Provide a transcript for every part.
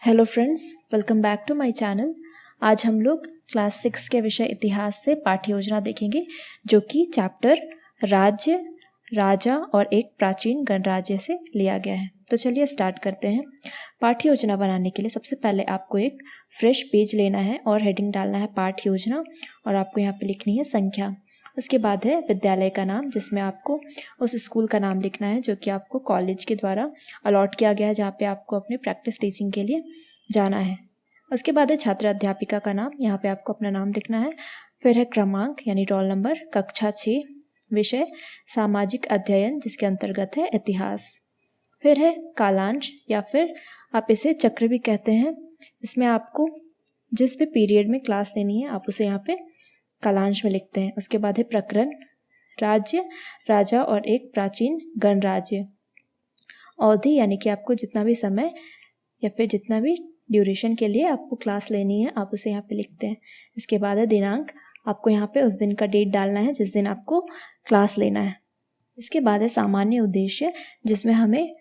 Hello friends, welcome back to my channel. आज हम लोग क्लास 6 के विषय इतिहास से पाठ्य योजना देखेंगे, जो कि चैप्टर राज्य, राजा और एक प्राचीन गणराज्य से लिया गया है। तो चलिए स्टार्ट करते हैं। पाठ्य योजना बनाने के लिए सबसे पहले आपको एक फ्रेश पेज लेना है और हेडिंग डालना है पाठ्य योजना, और आपको यहाँ पे लिखनी है संख्या। उसके बाद है विद्यालय का नाम, जिसमें आपको उस स्कूल का नाम लिखना है जो कि आपको कॉलेज के द्वारा अलॉट किया गया है, जहाँ पे आपको अपने प्रैक्टिस टीचिंग के लिए जाना है। उसके बाद है छात्र अध्यापिका का नाम, यहाँ पे आपको अपना नाम लिखना है। फिर है क्रमांक यानी रोल नंबर, कक्षा 6, विषय सामाजिक अध्ययन जिसके अंतर्गत है इतिहास। फिर है कालांश या फिर आप इसे चक्र भी कहते हैं। इसमें आपको जिस भी पीरियड में क्लास लेनी है आप उसे यहाँ पे कालांश में लिखते हैं। उसके बाद है प्रकरण, राज्य, राजा और एक प्राचीन गणराज्य। अवधि यानी कि आपको जितना भी समय या फिर जितना भी ड्यूरेशन के लिए आपको क्लास लेनी है आप उसे यहाँ पे लिखते हैं। इसके बाद है दिनांक, आपको यहाँ पे उस दिन का डेट डालना है जिस दिन आपको क्लास लेना है। इसके बाद है सामान्य उद्देश्य, जिसमें हमें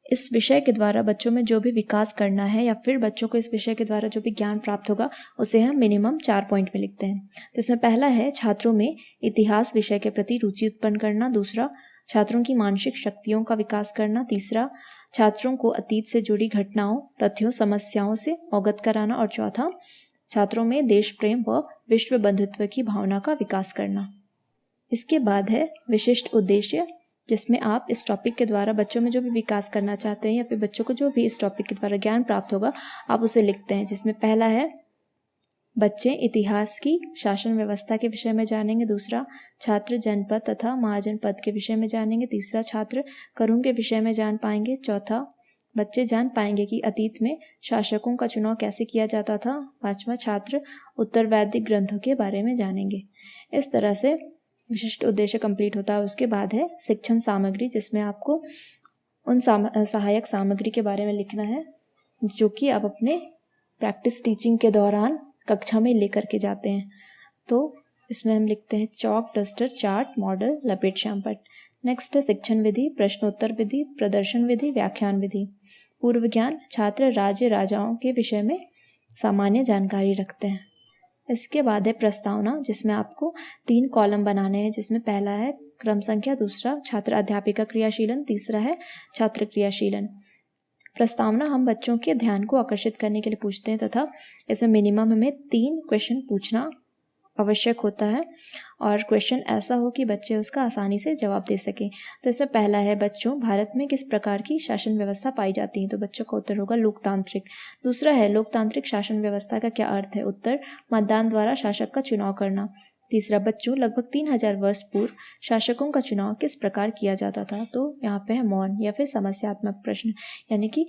इस विषय के द्वारा बच्चों में जो भी विकास करना है या फिर बच्चों को इस विषय के द्वारा जो भी ज्ञान प्राप्त होगा उसे हम मिनिमम 4 पॉइंट में लिखते हैं। तो इसमें पहला है छात्रों में इतिहास विषय के प्रति रुचि उत्पन्न करना। दूसरा, छात्रों की मानसिक शक्तियों का विकास करना। तीसरा, छात्रों को अतीत से जुड़ी घटनाओं, तथ्यों, समस्याओं से अवगत कराना। और चौथा, छात्रों में देश प्रेम व विश्व बंधुत्व की भावना का विकास करना। इसके बाद है विशिष्ट उद्देश्य, जिसमें आप इस टॉपिक के द्वारा बच्चों में जो भी विकास करना चाहते हैं या फिर बच्चों को जो भी इस टॉपिक के द्वारा ज्ञान प्राप्त होगा आप उसे लिखते हैं। जिसमें पहला है बच्चे इतिहास की शासन व्यवस्था के विषय में जानेंगे। दूसरा, छात्र जनपद तथा महाजनपद के विषय में जानेंगे। तीसरा, छात्र करुण के विषय में जान पाएंगे। चौथा, बच्चे जान पाएंगे कि अतीत में शासकों का चुनाव कैसे किया जाता था। पांचवा, छात्र उत्तर वैदिक ग्रंथों के बारे में जानेंगे। इस तरह से विशिष्ट उद्देश्य कंप्लीट होता है। उसके बाद है शिक्षण सामग्री, जिसमें आपको उन सहायक सामग्री के बारे में लिखना है जो कि आप अपने प्रैक्टिस टीचिंग के दौरान कक्षा में लेकर के जाते हैं। तो इसमें हम लिखते हैं चॉक, डस्टर, चार्ट, मॉडल, लपेट, श्यामपट्ट। नेक्स्ट है शिक्षण विधि, प्रश्नोत्तर विधि, प्रदर्शन विधि, व्याख्यान विधि। पूर्व ज्ञान, छात्र राज्य राजाओं के विषय में सामान्य जानकारी रखते हैं। इसके बाद है प्रस्तावना, जिसमें आपको 3 कॉलम बनाने हैं। जिसमें पहला है क्रम संख्या, दूसरा छात्र अध्यापिका क्रियाशीलन, तीसरा है छात्र क्रियाशीलन। प्रस्तावना हम बच्चों के ध्यान को आकर्षित करने के लिए पूछते हैं तथा इसमें मिनिमम हमें 3 क्वेश्चन पूछना आवश्यक होता है और क्वेश्चन ऐसा हो कि बच्चे उसका आसानी से जवाब दे सकें। तो इसमें पहला है बच्चों, भारत में किस प्रकार की शासन व्यवस्था पाई जाती है। तो बच्चों का उत्तर होगा लोकतांत्रिक। दूसरा है लोकतांत्रिक शासन व्यवस्था का क्या अर्थ है। उत्तर, मतदान द्वारा शासक का चुनाव करना। तीसरा, बच्चों लगभग 3000 वर्ष पूर्व शासकों का चुनाव किस प्रकार किया जाता था। तो यहाँ पे है मौन या फिर समस्यात्मक प्रश्न, यानी कि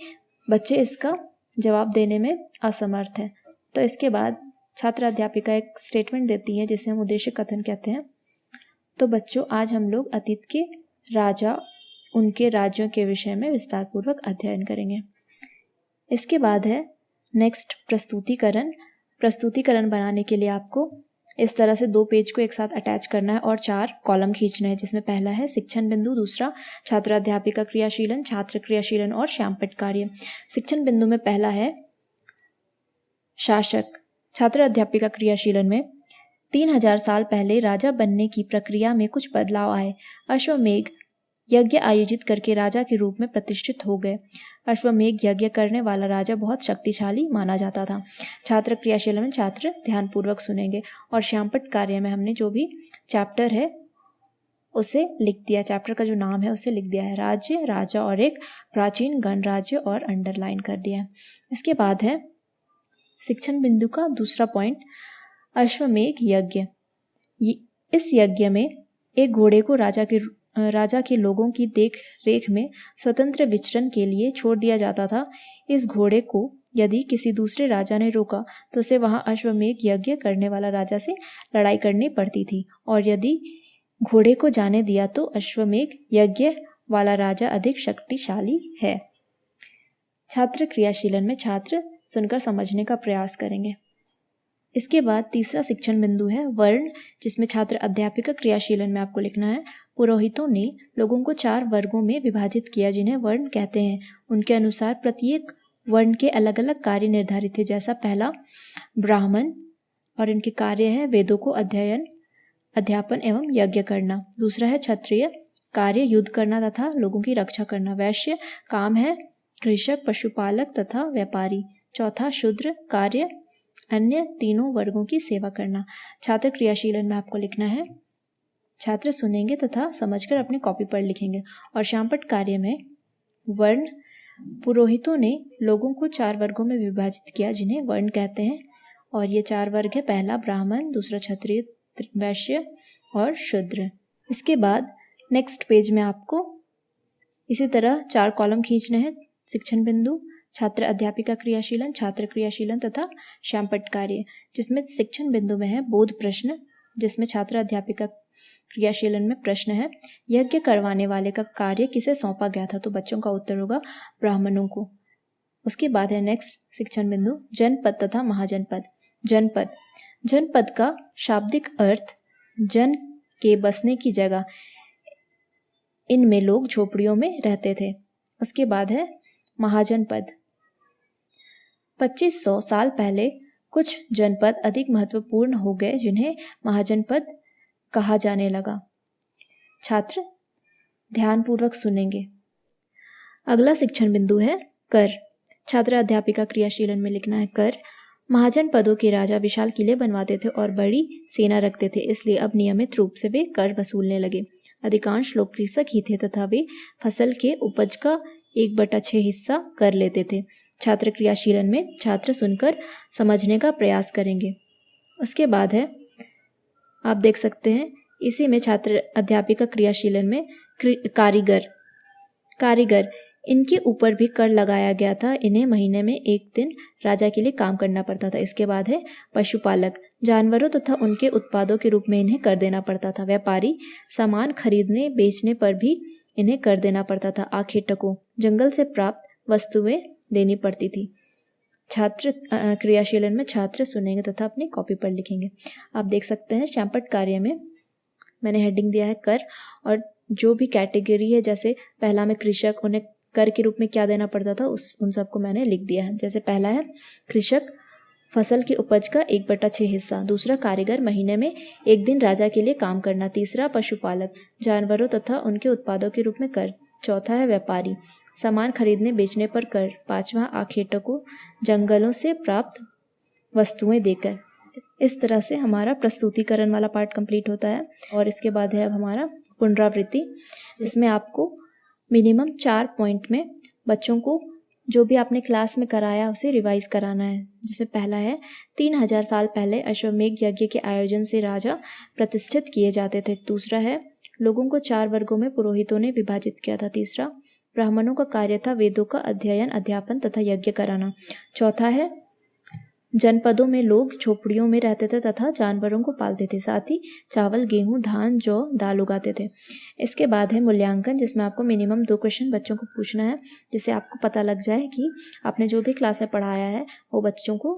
बच्चे इसका जवाब देने में असमर्थ हैं। तो इसके बाद छात्र अध्यापिका एक स्टेटमेंट देती है जिसे हम उद्देश्य कथन कहते हैं। तो बच्चों, आज हम लोग अतीत के राजा, उनके राज्यों के विषय में विस्तार पूर्वक अध्ययन करेंगे। इसके बाद है नेक्स्ट प्रस्तुतिकरण। प्रस्तुतिकरण बनाने के लिए आपको इस तरह से 2 पेज को एक साथ अटैच करना है और 4 कॉलम खींचना है। जिसमें पहला है शिक्षण बिंदु, दूसरा छात्र अध्यापिका क्रियाशीलन, छात्र क्रियाशीलन और श्यामपट्ट कार्य। शिक्षण बिंदु में पहला है शासक। छात्र अध्यापिका क्रियाशीलन में 3000 साल पहले राजा बनने की प्रक्रिया में कुछ बदलाव आए। अश्वमेध यज्ञ आयोजित करके राजा के रूप में प्रतिष्ठित हो गए। अश्वमेध यज्ञ करने वाला राजा बहुत शक्तिशाली माना जाता था। छात्र क्रियाशीलन में छात्र ध्यानपूर्वक सुनेंगे। और श्यामपट्ट कार्य में हमने जो भी चैप्टर है उसे लिख दिया, चैप्टर का जो नाम है उसे लिख दिया है, राज्य, राजा और एक प्राचीन गणराज्य, और अंडरलाइन कर दिया है। इसके बाद है शिक्षण बिंदु का दूसरा पॉइंट, अश्वमेध यज्ञ। इस यज्ञ में एक घोड़े को राजा के लोगों की देख रेख में स्वतंत्र विचरण के लिए छोड़ दिया जाता था। इस घोड़े को यदि किसी दूसरे राजा ने रोका तो उसे वहां अश्वमेध यज्ञ करने वाला राजा से लड़ाई करनी पड़ती थी, और यदि घोड़े को जाने दिया तो अश्वमेध यज्ञ वाला राजा अधिक शक्तिशाली है। छात्र क्रियाशीलन में छात्र सुनकर समझने का प्रयास करेंगे। इसके बाद तीसरा शिक्षण बिंदु है वर्ण, जिसमें छात्र अध्यापिका क्रियाशीलन में आपको लिखना है पुरोहितों ने लोगों को 4 वर्गों में विभाजित किया जिन्हें वर्ण कहते हैं। उनके अनुसार प्रत्येक वर्ण के अलग अलग कार्य निर्धारित थे। जैसा पहला ब्राह्मण और इनके कार्य है वेदों को अध्ययन, अध्यापन एवं यज्ञ करना। दूसरा है क्षत्रिय, कार्य युद्ध करना तथा लोगों की रक्षा करना। वैश्य, काम है कृषक, पशुपालक तथा व्यापारी। चौथा शूद्र, कार्य अन्य तीनों वर्गों की सेवा करना। छात्र क्रियाशीलन में आपको लिखना है, छात्र सुनेंगे तथा समझकर अपने कॉपी पर लिखेंगे। और श्यामपट्ट कार्य में वर्ण पुरोहितों ने लोगों को 4 वर्गों में विभाजित किया जिन्हें वर्ण कहते हैं। और ये 4 वर्ग है, पहला ब्राह्मण, दूसरा क्षत्रिय, वैश्य और शूद्र। इसके बाद नेक्स्ट पेज में आपको इसी तरह 4 कॉलम खींचने हैं। शिक्षण बिंदु, छात्र अध्यापिका क्रियाशीलन, छात्र क्रियाशीलन तथा श्यामपट्ट कार्य, जिसमें शिक्षण बिंदु में है बोध प्रश्न, जिसमें छात्र अध्यापिका क्रियाशीलन में प्रश्न है यज्ञ करवाने वाले का कार्य किसे सौंपा गया था, तो बच्चों का उत्तर होगा ब्राह्मणों को। उसके बाद है नेक्स्ट शिक्षण बिंदु जनपद तथा महाजनपद। जनपद, जनपद का शाब्दिक अर्थ जन के बसने की जगह, इनमें लोग झोपड़ियों में रहते थे। उसके बाद है महाजनपद। 2500 साल पहले कुछ जनपद अधिक महत्वपूर्ण हो गए जिन्हें महाजनपद कहा जाने लगा। छात्र ध्यानपूर्वक सुनेंगे। अगला शिक्षण बिंदु है कर। छात्र अध्यापिका क्रियाशीलन में लिखना है कर। महाजनपदों के राजा विशाल किले बनवाते थे और बड़ी सेना रखते थे, इसलिए अब नियमित रूप से वे कर वसूलने लगे। अधिकांश लोग कृषक ही थे तथा वे फसल के उपज का 1/6 हिस्सा कर लेते थे। छात्र क्रियाशीलन में छात्र सुनकर समझने का प्रयास करेंगे। उसके बाद है आप देख सकते हैं इसी में छात्र अध्यापिका क्रियाशीलन में कारीगर, कारीगर इनके ऊपर भी कर लगाया गया था। इन्हें महीने में 1 दिन राजा के लिए काम करना पड़ता था। इसके बाद है पशुपालक, जानवरों तथा उनके उत्पादों के रूप में इन्हें कर देना पड़ता था। व्यापारी, सामान खरीदने बेचने पर भी इन्हें कर देना पड़ता था। आखेटकों, जंगल से प्राप्त वस्तुएं देनी पड़ती थी। छात्र क्रियाशीलन में छात्र सुनेंगे तथा अपनी कॉपी पर लिखेंगे। आप देख सकते हैं श्यामपट्ट कार्य में मैंने हेडिंग दिया है कर, और जो भी कैटेगरी है जैसे पहला में कृषक, उन्हें कर के रूप में क्या देना पड़ता था उन सबको मैंने लिख दिया है। जैसे पहला है कृषक, फसल की उपज का 1/6 हिस्सा। दूसरा कारीगर, महीने में 1 दिन राजा के लिए काम करना। तीसरा पशुपालक, जानवरों तथा उनके उत्पादों के रूप में कर। चौथा है व्यापारी, सामान खरीदने बेचने पर कर। 5वां आखेटकों, जंगलों से प्राप्त वस्तुएं देकर। इस तरह से हमारा प्रस्तुतिकरण वाला पार्ट कंप्लीट होता है। और इसके बाद है अब हमारा पुनरावृत्ति, जिसमें आपको मिनिमम 4 पॉइंट में बच्चों को जो भी आपने क्लास में कराया उसे रिवाइज कराना है। जिसमें पहला है 3000 साल पहले अश्वमेध यज्ञ के आयोजन से राजा प्रतिष्ठित किए जाते थे। दूसरा है लोगों को 4 वर्गों में पुरोहितों ने विभाजित किया था। तीसरा, ब्राह्मणों का कार्य था वेदों का अध्ययन, अध्यापन तथा यज्ञ कराना। चौथा है जनपदों में लोग झोपड़ियों में रहते थे तथा जानवरों को पालते थे, साथ ही चावल, गेहूं, धान, जौ, दाल उगाते थे। इसके बाद है मूल्यांकन, जिसमें आपको मिनिमम 2 क्वेश्चन बच्चों को पूछना है, जिससे आपको पता लग जाए कि आपने जो भी क्लास में पढ़ाया है वो बच्चों को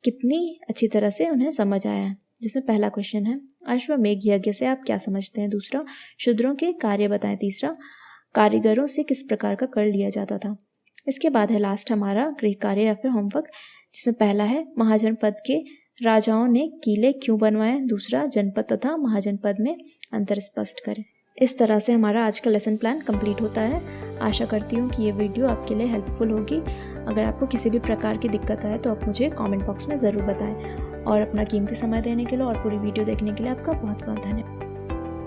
कितनी अच्छी तरह से उन्हें समझ आया है। जिसमें पहला क्वेश्चन है अश्वमेध यज्ञ से आप क्या समझते हैं। दूसरा, शूद्रों के कार्य बताएं। तीसरा, कारीगरों से किस प्रकार का कर लिया जाता था। इसके बाद है लास्ट हमारा गृह कार्य या फिर होमवर्क, जिसमें पहला है महाजनपद के राजाओं ने किले क्यों बनवाए। दूसरा, जनपद तथा महाजनपद में अंतर स्पष्ट करें। इस तरह से हमारा आज का लेसन प्लान कंप्लीट होता है। आशा करती हूँ कि ये वीडियो आपके लिए हेल्पफुल होगी। अगर आपको किसी भी प्रकार की दिक्कत आए तो आप मुझे कमेंट बॉक्स में ज़रूर बताएं। और अपना कीमती समय देने के लिए और पूरी वीडियो देखने के लिए आपका बहुत बहुत धन्यवाद।